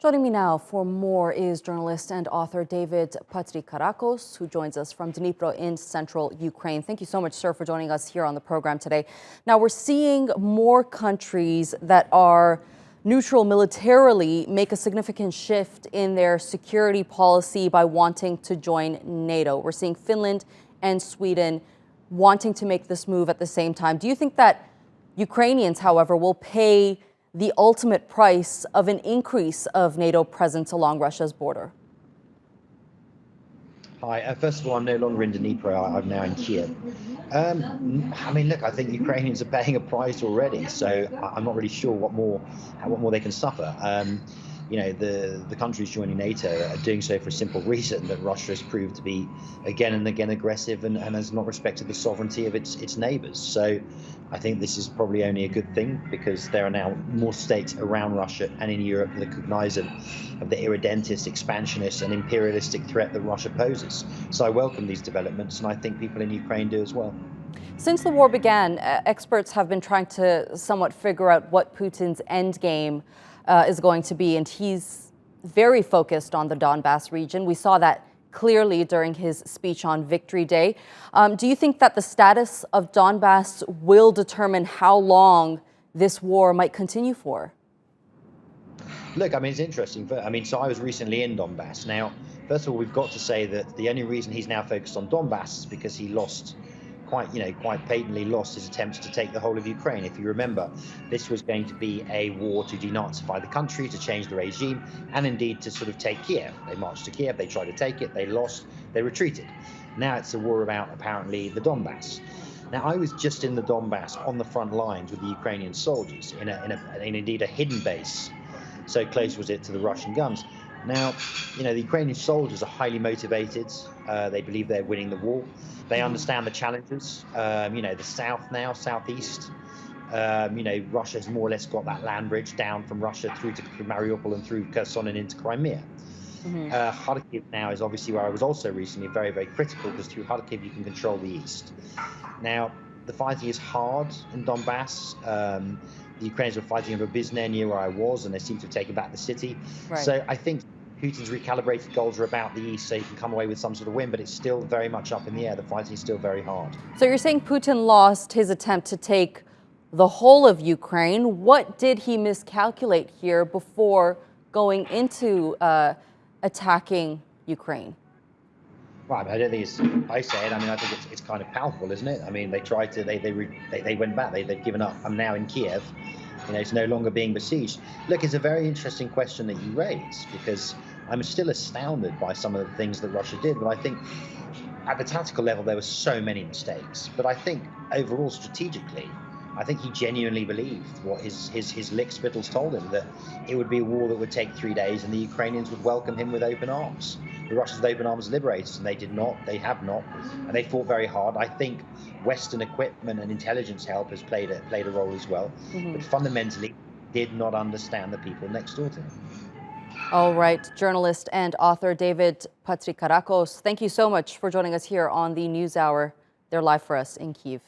Joining me now for more is journalist and author David Patrikarakos, who joins us from Dnipro in central Ukraine. Thank you so much, sir, for joining us here on the program today. Now, we're seeing more countries that are neutral militarily make a significant shift in their security policy by wanting to join NATO. We're seeing Finland and Sweden wanting to make this move at the same time. Do you think that Ukrainians, however, will pay the ultimate price of an increase of NATO presence along Russia's border? Hi. First of all, I'm no longer in Dnipro. I'm now in Kiev. Look, I think Ukrainians are paying a price already, so I'm not really sure what more they can suffer. The countries joining NATO are doing so for a simple reason, that Russia has proved to be again and again aggressive and has not respected the sovereignty of its neighbours. So I think this is probably only a good thing, because there are now more states around Russia and in Europe that are cognizant of the irredentist, expansionist and imperialistic threat that Russia poses. So I welcome these developments, and I think people in Ukraine do as well. Since the war began, experts have been trying to somewhat figure out what Putin's endgame is going to be, and he's very focused on the Donbass region. We saw that clearly during his speech on Victory Day. Do you think that the status of Donbass will determine how long this war might continue for? Look, it's interesting. So I was recently in Donbass. Now, first of all, we've got to say that the only reason he's now focused on Donbass is because he quite patently lost his attempts to take the whole of Ukraine. If you remember, this was going to be a war to denazify the country, to change the regime, and indeed to sort of take Kiev. They marched to Kiev, they tried to take it, they lost, they retreated. Now it's a war about, apparently, the Donbass. Now, I was just in the Donbass on the front lines with the Ukrainian soldiers in indeed a hidden base. So close was it to the Russian guns. Now, the Ukrainian soldiers are highly motivated. They believe they're winning the war. They understand the challenges. The south now, southeast. Russia has more or less got that land bridge down from Russia through to Mariupol and through Kherson and into Crimea. Kharkiv now is obviously where I was also recently, very, very critical, because through Kharkiv you can control the east. Now, the fighting is hard in Donbass. The Ukrainians were fighting over Bizne, near where I was, and they seem to have taken back the city. Right. So I think Putin's recalibrated goals are about the east, so he can come away with some sort of win, but it's still very much up in the air. The fighting is still very hard. So you're saying Putin lost his attempt to take the whole of Ukraine. What did he miscalculate here before going into attacking Ukraine? Well, I don't think it's, I say it, I think it's kind of palpable, isn't it? They tried to, they went back, they've given up. I'm now in Kiev. It's no longer being besieged. Look, it's a very interesting question that you raise, because I'm still astounded by some of the things that Russia did. But I think at the tactical level, there were so many mistakes. But I think overall, strategically, I think he genuinely believed what his lickspittles told him, that it would be a war that would take 3 days and the Ukrainians would welcome him with open arms. The Russians with open arms liberators, and they did not, they have not, and they fought very hard. I think Western equipment and intelligence help has played a role as well, but fundamentally did not understand the people next door to him. All right, journalist and author David Patrikarakos, thank you so much for joining us here on the NewsHour. They're live for us in Kyiv.